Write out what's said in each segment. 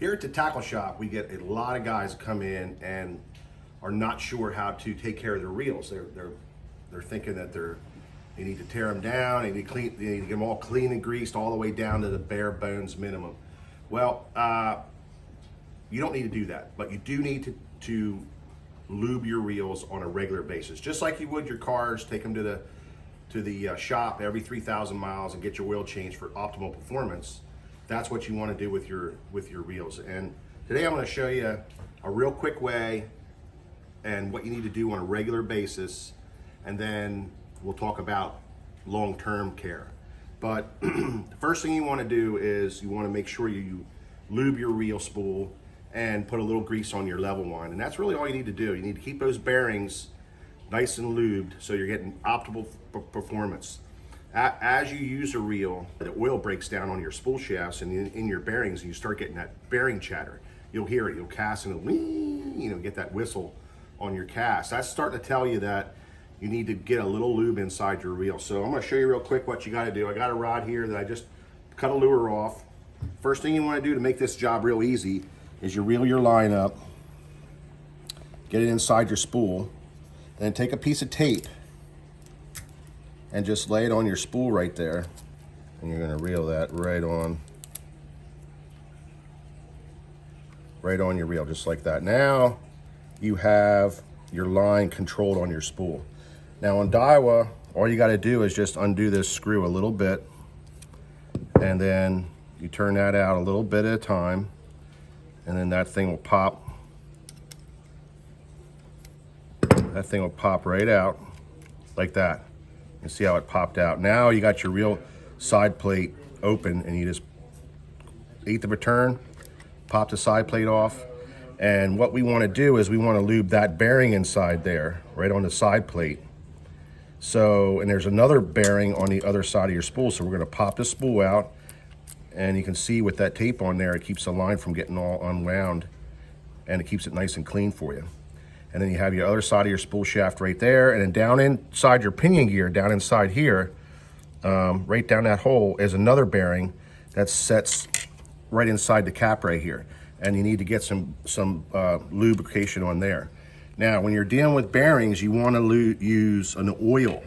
Here at the tackle shop, we get a lot of guys come in and are not sure how to take care of their reels. They're thinking that they need to tear them down, they need to get them all clean and greased all the way down to the bare bones minimum. Well, you don't need to do that, but you do need to lube your reels on a regular basis, just like you would your cars. Take them to the shop every 3,000 miles and get your oil changed for optimal performance. That's what you want to do with your reels. And today I'm going to show you a real quick way and what you need to do on a regular basis, and then we'll talk about long-term care. But the first thing you want to do is you want to make sure you lube your reel spool and put a little grease on your level one. And that's really all you need to do. You need to keep those bearings nice and lubed so you're getting optimal performance. As you use a reel, the oil breaks down on your spool shafts and in your bearings, and you start getting that bearing chatter. You'll hear it, you'll cast and it'll get that whistle on your cast. That's starting to tell you that you need to get a little lube inside your reel. So I'm gonna show you real quick what you gotta do. I got a rod here that I just cut a lure off. First thing you wanna do to make this job real easy is you reel your line up, get it inside your spool, then take a piece of tape and just lay it on your spool right there. And you're gonna reel that right on your reel, just like that. Now you have your line controlled on your spool. Now on Daiwa, all you gotta do is just undo this screw a little bit, and then you turn that out a little bit at a time, and then that thing will pop. That thing will pop right out like that. You see how it popped out. Now you got your reel side plate open, and you just 1/8 of a turn, pop the side plate off. And what we want to do is we want to lube that bearing inside there, right on the side plate. So, and there's another bearing on the other side of your spool. So we're going to pop the spool out, and you can see with that tape on there, it keeps the line from getting all unwound, and it keeps it nice and clean for you. And then you have your other side of your spool shaft right there, and then down inside your pinion gear, down inside here, right down that hole is another bearing that sets right inside the cap right here. And you need to get some lubrication on there. Now, when you're dealing with bearings, you want to use an oil.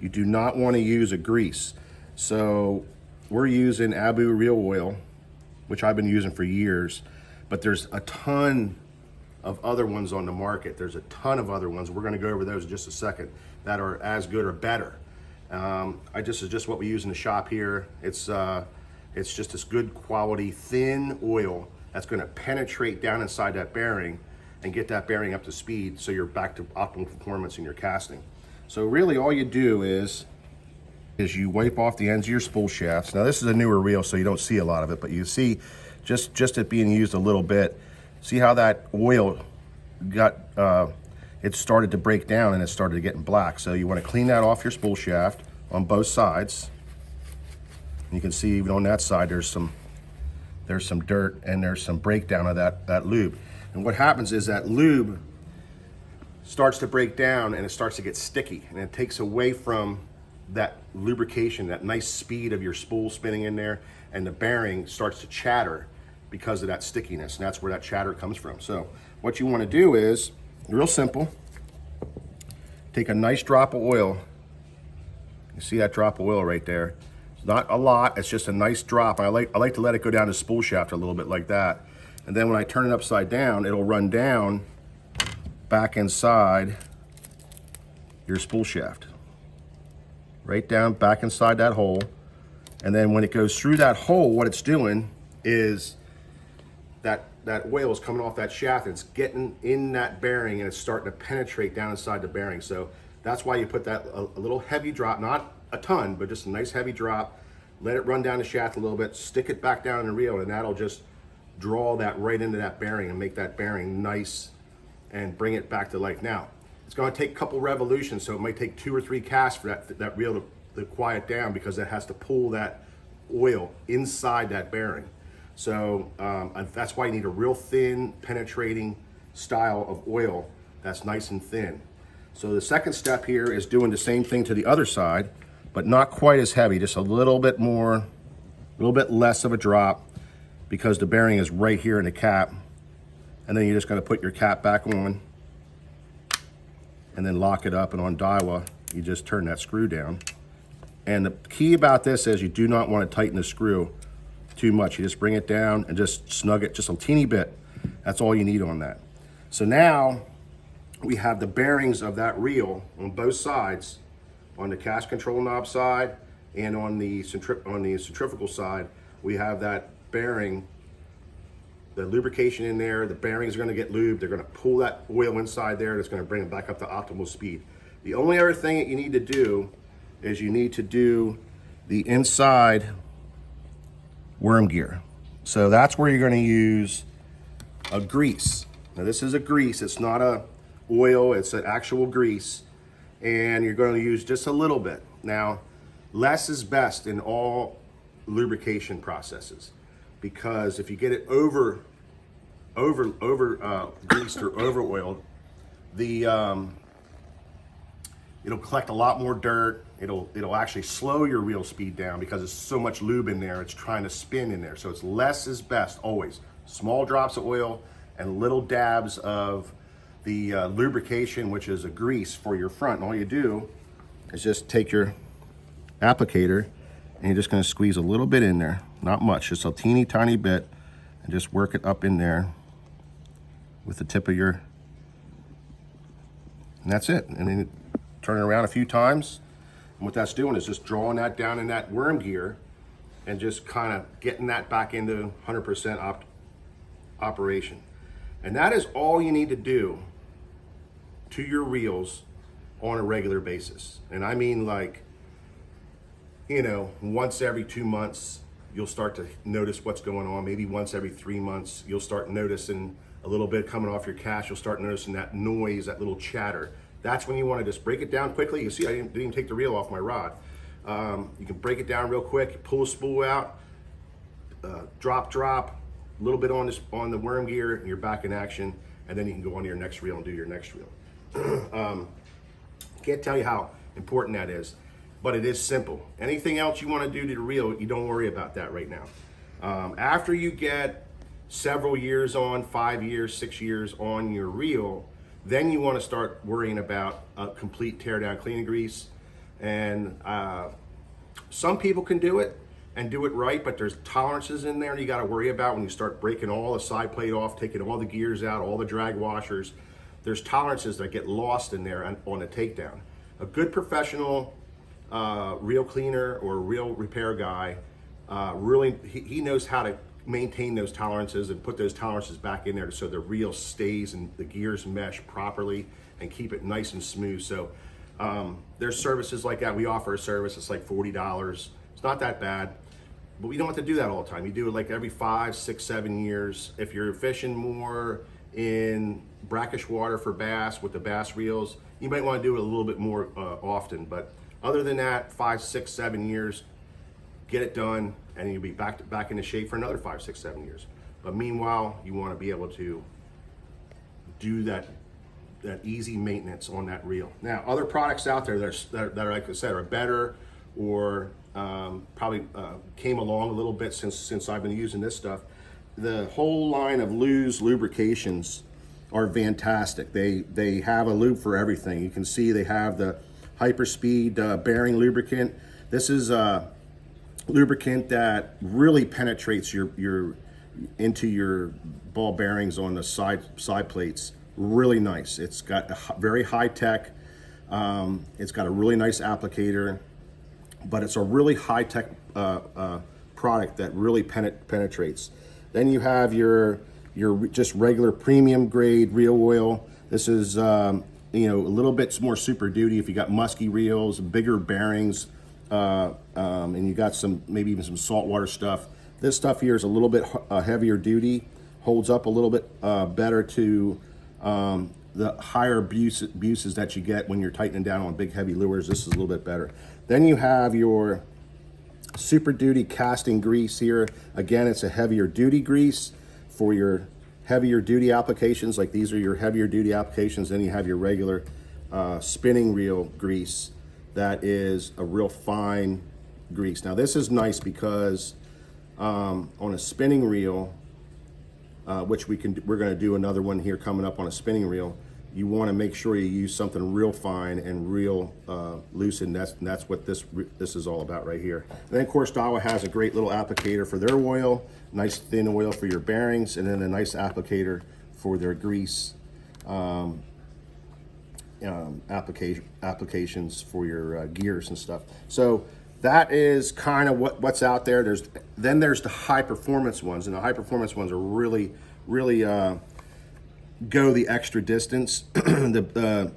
You do not want to use a grease. So we're using Abu reel oil, which I've been using for years, but there's a ton of other ones on the market. There's a ton of other ones. We're going to go over those in just a second that are as good or better. This is just what we use in the shop here. It's just this good quality thin oil that's going to penetrate down inside that bearing and get that bearing up to speed so you're back to optimal performance in your casting. So really all you do is you wipe off the ends of your spool shafts. Now this is a newer reel, so you don't see a lot of it, but you see just it being used a little bit. See how that oil got, it started to break down and it started getting black. So you want to clean that off your spool shaft on both sides. You can see even on that side there's some dirt and there's some breakdown of that lube. And what happens is that lube starts to break down and it starts to get sticky, and it takes away from that lubrication, that nice speed of your spool spinning in there, and the bearing starts to chatter because of that stickiness, and that's where that chatter comes from. So what you want to do is, real simple, take a nice drop of oil. You see that drop of oil right there? It's not a lot, it's just a nice drop. I like to let it go down the spool shaft a little bit like that. And then when I turn it upside down, it'll run down back inside your spool shaft. Right down back inside that hole. And then when it goes through that hole, what it's doing is that oil is coming off that shaft, and it's getting in that bearing, and it's starting to penetrate down inside the bearing. So that's why you put that a little heavy drop, not a ton, but just a nice heavy drop. Let it run down the shaft a little bit, stick it back down in the reel, and that'll just draw that right into that bearing and make that bearing nice and bring it back to life. Now, it's going to take a couple revolutions, so it might take 2 or 3 casts for that reel to quiet down, because it has to pull that oil inside that bearing. So that's why you need a real thin, penetrating style of oil that's nice and thin. So the second step here is doing the same thing to the other side, but not quite as heavy, just a little bit more, a little bit less of a drop. because the bearing is right here in the cap. And then you're just going to put your cap back on and then lock it up, and on Daiwa, you just turn that screw down. And the key about this is you do not want to tighten the screw too much. You just bring it down and just snug it just a teeny bit. That's all you need on that. So now we have the bearings of that reel on both sides, on the cast control knob side and on the centrifugal side. We have that bearing, the lubrication in there. The bearings are going to get lubed. They're going to pull that oil inside there. That's going to bring it back up to optimal speed. The only other thing that you need to do is you need to do the inside worm gear. So that's where you're going to use a grease. Now this is a grease. It's not a oil. It's an actual grease. And you're going to use just a little bit. Now, less is best in all lubrication processes, because if you get it over greased or over oiled, it'll collect a lot more dirt. It'll actually slow your reel speed down because there's so much lube in there. It's trying to spin in there. So it's less is best always. Small drops of oil and little dabs of the lubrication, which is a grease for your front. And all you do is just take your applicator and you're just going to squeeze a little bit in there, not much, just a teeny tiny bit, and just work it up in there with the tip of your, and that's it. And then turn it around a few times, and what that's doing is just drawing that down in that worm gear and just kind of getting that back into 100% operation. And that is all you need to do to your reels on a regular basis. And I mean, like, you know, once every 2 months, you'll start to notice what's going on. Maybe once every 3 months, you'll start noticing a little bit coming off your cast. You'll start noticing that noise, that little chatter. That's when you want to just break it down quickly. You see, I didn't even take the reel off my rod. You can break it down real quick, pull a spool out, drop, a little bit on the worm gear, and you're back in action. And then you can go on to your next reel and do your next reel. Can't tell you how important that is, but it is simple. Anything else you want to do to the reel, you don't worry about that right now. After you get several years on, 5 years, 6 years on your reel, then you want to start worrying about a complete tear down cleaning grease. And some people can do it and do it right, but there's tolerances in there you got to worry about when you start breaking all the side plate off, taking all the gears out, all the drag washers. There's tolerances that get lost in there on a takedown. A good professional reel cleaner or reel repair guy, really, he knows how to maintain those tolerances and put those tolerances back in there so the reel stays and the gears mesh properly and keep it nice and smooth. So there's services like that. We offer a service. It's like $40. It's not that bad, but we don't have to do that all the time. You do it like every 5, 6, 7 years. If you're fishing more in brackish water for bass with the bass reels, you might want to do it a little bit more often. But other than that, 5, 6, 7 years, get it done, and you'll be back into shape for another 5, 6, 7 years. But meanwhile, you want to be able to do that easy maintenance on that reel. Now, other products out there that are, like I said, are better or probably came along a little bit since I've been using this stuff. The whole line of Lube's lubrications are fantastic. They have a lube for everything. You can see they have the hyperspeed bearing lubricant. This is lubricant that really penetrates into your ball bearings on the side plates. Really nice. It's got a very high tech. It's got a really nice applicator, but it's a really high tech product that really penetrates. Then you have your just regular premium grade reel oil. This is a little bit more super duty if you got musky reels, bigger bearings, and you got maybe even some saltwater stuff. This stuff here is a little bit heavier duty, holds up a little bit better to the higher abuses that you get when you're tightening down on big heavy lures. This is a little bit better. Then you have your super duty casting grease here. Again, it's a heavier duty grease for your heavier duty applications. Like these are your heavier duty applications. Then you have your regular spinning reel grease that is a real fine grease. Now this is nice because on a spinning reel, which we're going to do another one here coming up on a spinning reel, you want to make sure you use something real fine and real loose, and that's what this is all about right here. And then of course Daiwa has a great little applicator for their oil, nice thin oil for your bearings, and then a nice applicator for their grease applications for your gears and stuff. So that is kind of what's out there. Then there's the high performance ones, and the high performance ones are really go the extra distance. The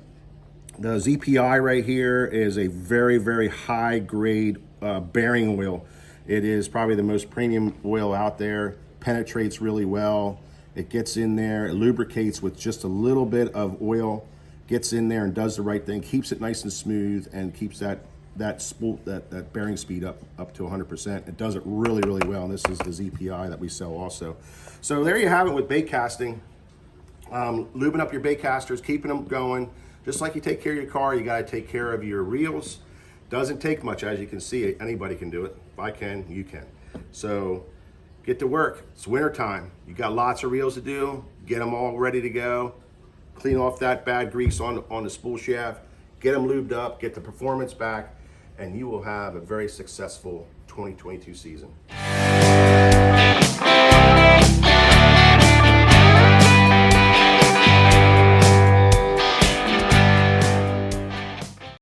ZPI right here is a very high grade bearing oil. It is probably the most premium oil out there. Penetrates really well. It gets in there, it lubricates with just a little bit of oil, gets in there and does the right thing, keeps it nice and smooth, and keeps that bearing speed up to 100%. It does it really well, and this is the ZPI that we sell also. So there you have it with bait casting. Lubing up your baitcasters, keeping them going. Just like you take care of your car, you got to take care of your reels. Doesn't take much, as you can see. Anybody can do it. If I can, you can. So get to work. It's winter time. You got lots of reels to do. Get them all ready to go. Clean off that bad grease on the spool shaft. Get them lubed up. Get the performance back, and you will have a very successful 2022 season.